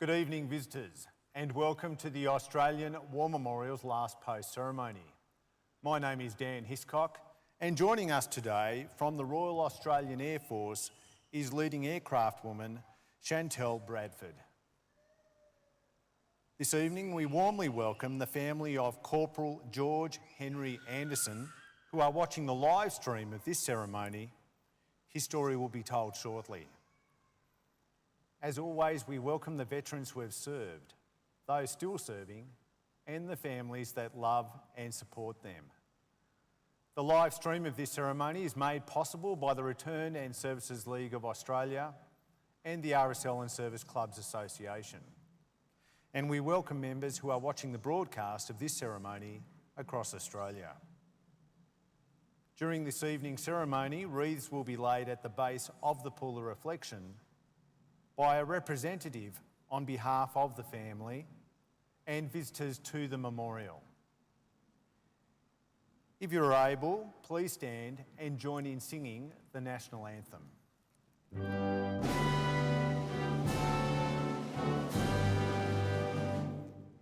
Good evening, visitors, and welcome to the Australian War Memorial's Last Post ceremony. My name is Dan Hiscock, and joining us today from the Royal Australian Air Force is leading aircraft woman Chantel Bradford. This evening, we warmly welcome the family of Corporal George Henry Anderson, who are watching the live stream of this ceremony. His story will be told shortly. As always, we welcome the veterans who have served, those still serving, and the families that love and support them. The live stream of this ceremony is made possible by the Return and Services League of Australia and the RSL and Service Clubs Association. And we welcome members who are watching the broadcast of this ceremony across Australia. During this evening's ceremony, wreaths will be laid at the base of the pool of reflection by a representative on behalf of the family and visitors to the memorial. If you're able, please stand and join in singing the national anthem.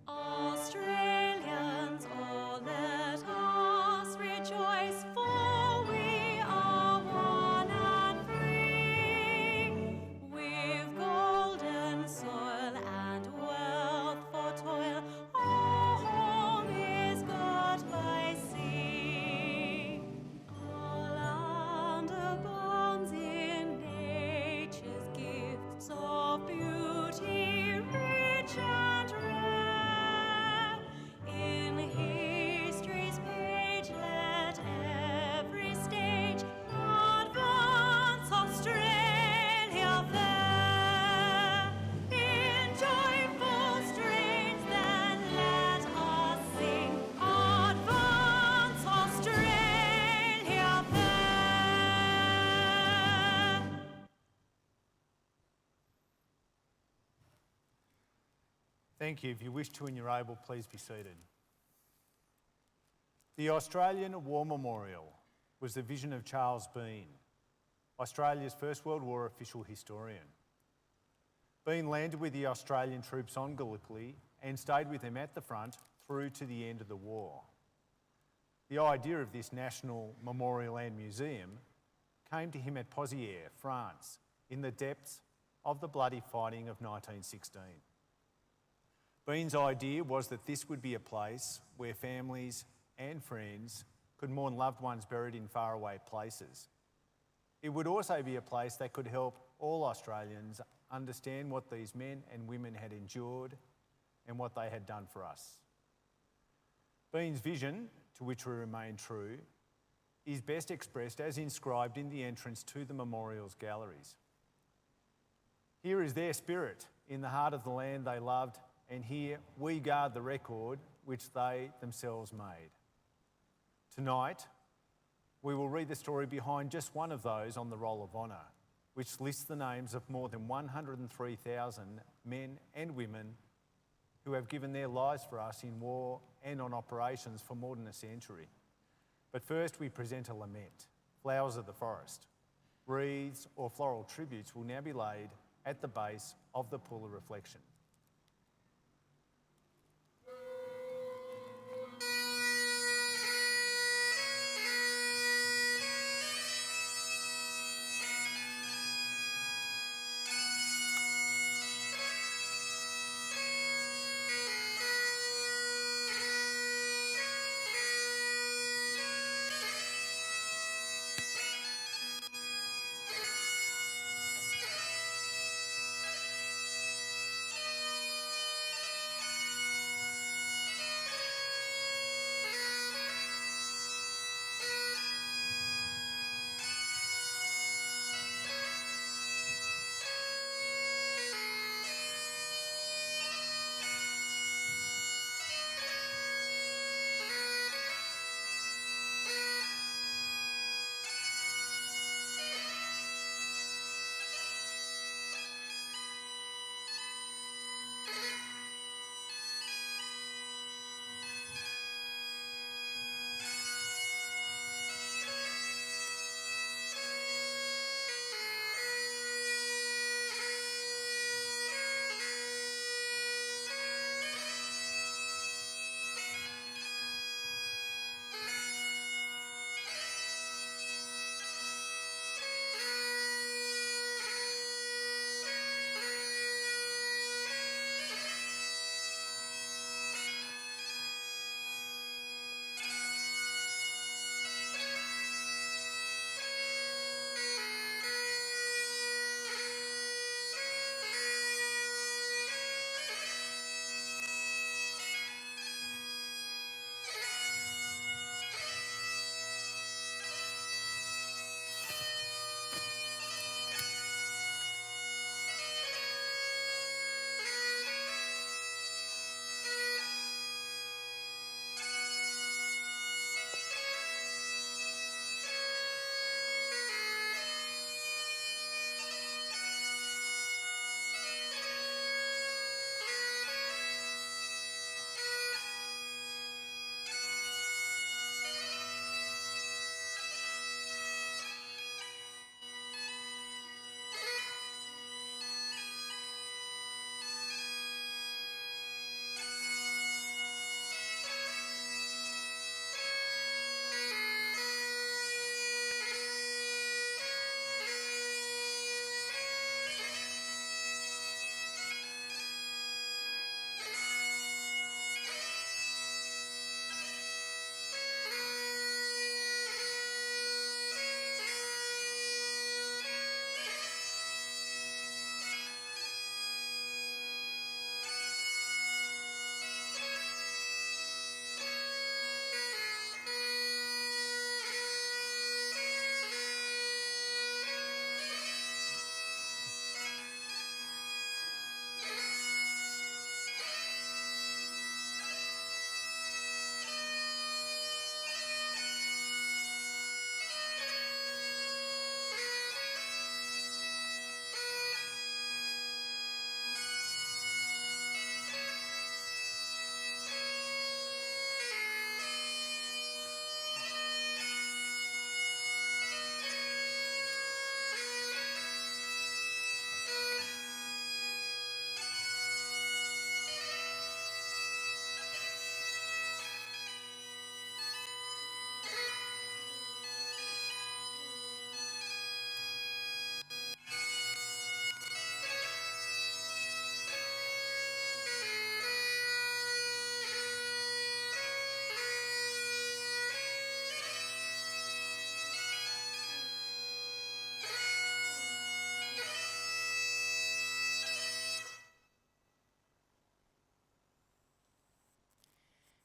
Australians, oh, let us rejoice, for we are one and free. We've golden soil and wealth for toil, our home is got by sea. Our land abounds in nature's gifts of beauty, rich and rare. In history's page let every stage advance Australia fair. In joyful strains then let us sing, advance Australia fair. Thank you. If you wish to and you're able, please be seated. The Australian War Memorial was the vision of Charles Bean, Australia's First World War official historian. Bean landed with the Australian troops on Gallipoli and stayed with them at the front through to the end of the war. The idea of this national memorial and museum came to him at Pozières, France, in the depths of the bloody fighting of 1916. Bean's idea was that this would be a place where families and friends could mourn loved ones buried in faraway places. It would also be a place that could help all Australians understand what these men and women had endured and what they had done for us. Bean's vision, to which we remain true, is best expressed as inscribed in the entrance to the memorial's galleries. Here is their spirit in the heart of the land they loved, and here we guard the record which they themselves made. Tonight, we will read the story behind just one of those on the Roll of Honour, which lists the names of more than 103,000 men and women who have given their lives for us in war and on operations for more than a century. But first we present a lament, Flowers of the Forest. Wreaths or floral tributes will now be laid at the base of the pool of reflection.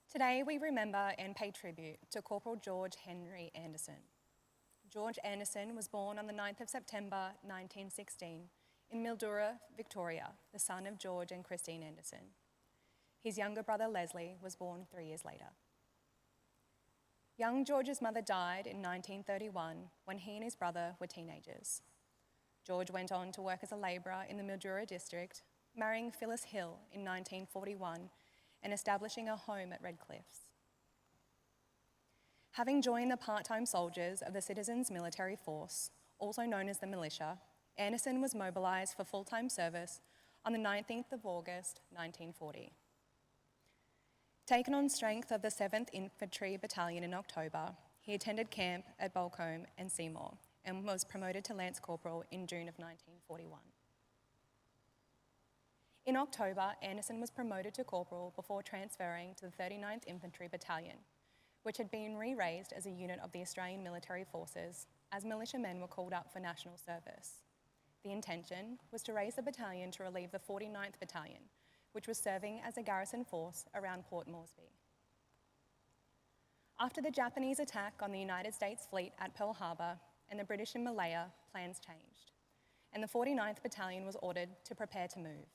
Today we remember and pay tribute to Corporal George Henry Anderson. George Anderson was born on the 9th of September 1916 in Mildura, Victoria, the son of George and Christine Anderson. His younger brother Leslie was born 3 years later. Young George's mother died in 1931 when he and his brother were teenagers. George went on to work as a labourer in the Mildura district, marrying Phyllis Hill in 1941 and establishing a home at Red Cliffs. Having joined the part-time soldiers of the Citizens Military Force, also known as the militia, Anderson was mobilised for full-time service on the 19th of August 1940. Taken on strength of the 7th Infantry Battalion in October, he attended camp at Bulcombe and Seymour and was promoted to Lance Corporal in June of 1941. In October, Anderson was promoted to Corporal before transferring to the 39th Infantry Battalion, which had been re-raised as a unit of the Australian Military Forces as militiamen were called up for national service. The intention was to raise the battalion to relieve the 49th Battalion, which was serving as a garrison force around Port Moresby. After the Japanese attack on the United States fleet at Pearl Harbor and the British in Malaya, plans changed, and the 49th Battalion was ordered to prepare to move.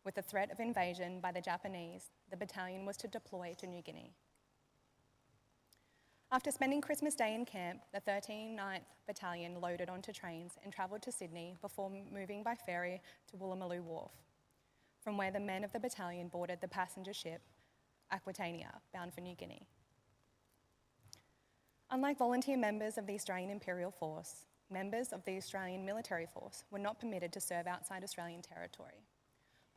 With the threat of invasion by the Japanese, the battalion was to deploy to New Guinea. After spending Christmas Day in camp, the 39th Battalion loaded onto trains and travelled to Sydney before moving by ferry to Woolloomooloo Wharf, from where the men of the battalion boarded the passenger ship Aquitania, bound for New Guinea. Unlike volunteer members of the Australian Imperial Force, members of the Australian Military Force were not permitted to serve outside Australian territory.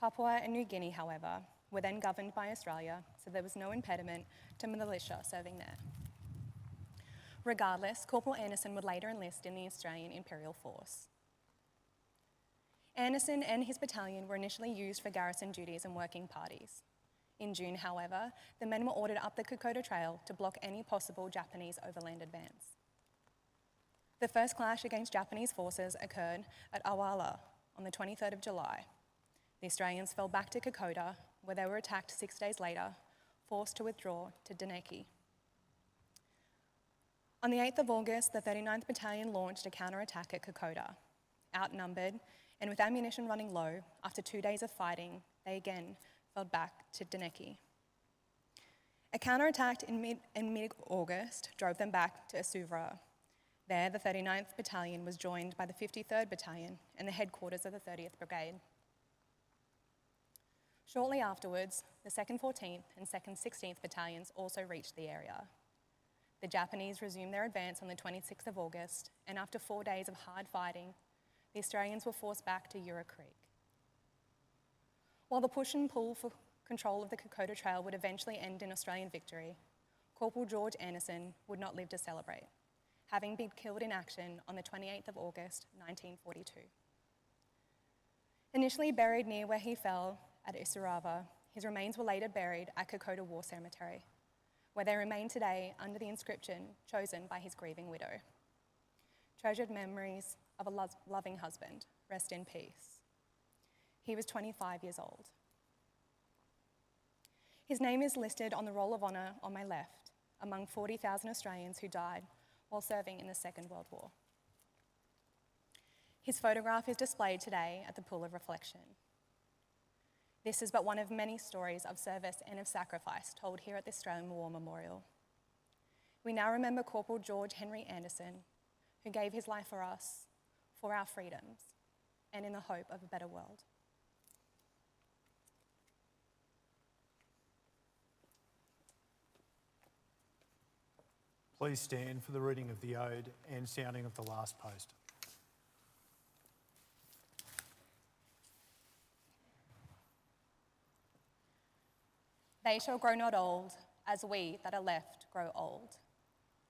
Papua and New Guinea, however, were then governed by Australia, so there was no impediment to militia serving there. Regardless, Corporal Anderson would later enlist in the Australian Imperial Force. Anderson and his battalion were initially used for garrison duties and working parties. In June, however, the men were ordered up the Kokoda Trail to block any possible Japanese overland advance. The first clash against Japanese forces occurred at Awala on the 23rd of July. The Australians fell back to Kokoda, where they were attacked 6 days later, forced to withdraw to Deneki. On the 8th of August, the 39th Battalion launched a counterattack at Kokoda. Outnumbered and with ammunition running low, after 2 days of fighting, they again fell back to Deneki. A counterattack in mid-August drove them back to Asuvra. There, the 39th Battalion was joined by the 53rd Battalion and the headquarters of the 30th Brigade. Shortly afterwards, the 2nd 14th and 2nd 16th Battalions also reached the area. The Japanese resumed their advance on the 26th of August, and after 4 days of hard fighting, the Australians were forced back to Eura Creek. While the push and pull for control of the Kokoda Trail would eventually end in Australian victory, Corporal George Anderson would not live to celebrate, having been killed in action on the 28th of August, 1942. Initially buried near where he fell at Isurava, his remains were later buried at Kokoda War Cemetery, where they remain today under the inscription chosen by his grieving widow. Treasured memories of a loving husband, rest in peace. He was 25 years old. His name is listed on the Roll of Honour on my left, among 40,000 Australians who died while serving in the Second World War. His photograph is displayed today at the Pool of Reflection. This is but one of many stories of service and of sacrifice told here at the Australian War Memorial. We now remember Corporal George Henry Anderson, who gave his life for us, for our freedoms, and in the hope of a better world. Please stand for the reading of the Ode and sounding of the last post. They shall grow not old, as we that are left grow old.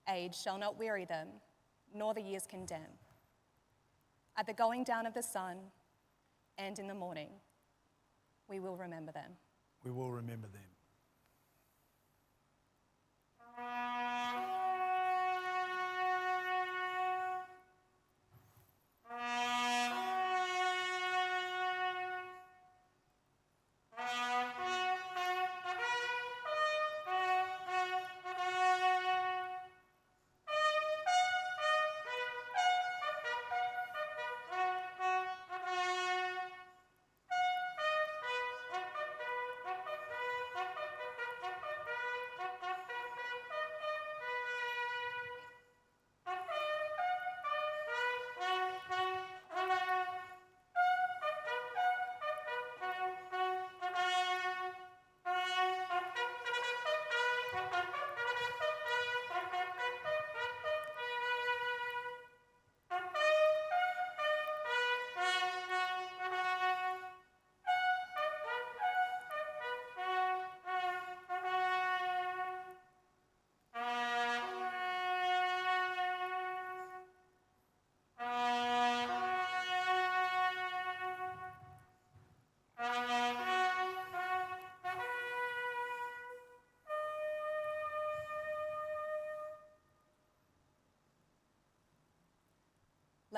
Age shall not weary them, nor the years condemn. At the going down of the sun, and in the morning, we will remember them. We will remember them.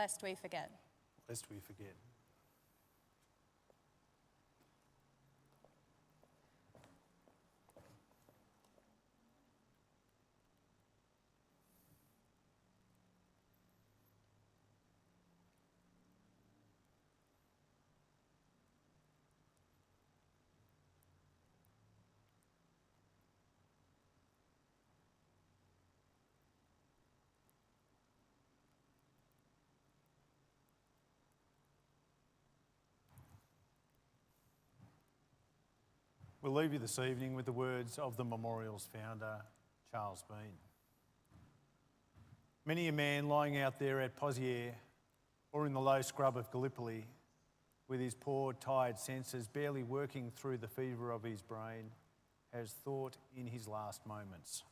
lest we forget. Lest we forget. We'll leave you this evening with the words of the memorial's founder, Charles Bean. Many a man lying out there at Pozières or in the low scrub of Gallipoli with his poor, tired senses barely working through the fever of his brain has thought in his last moments,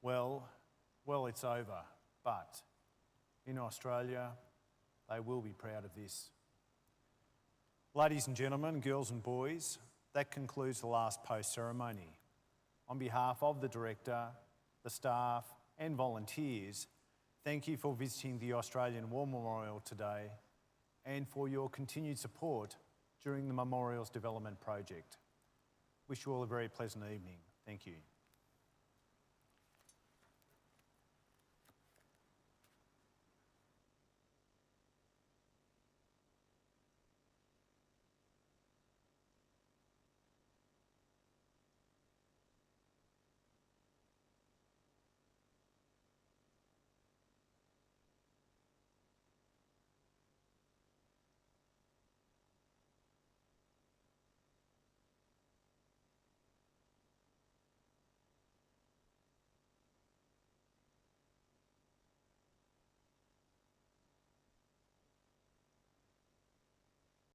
well, it's over, but in Australia, they will be proud of this. Ladies and gentlemen, girls and boys, that concludes the last post ceremony. On behalf of the director, the staff and volunteers, thank you for visiting the Australian War Memorial today and for your continued support during the memorial's development project. Wish you all a very pleasant evening. Thank you.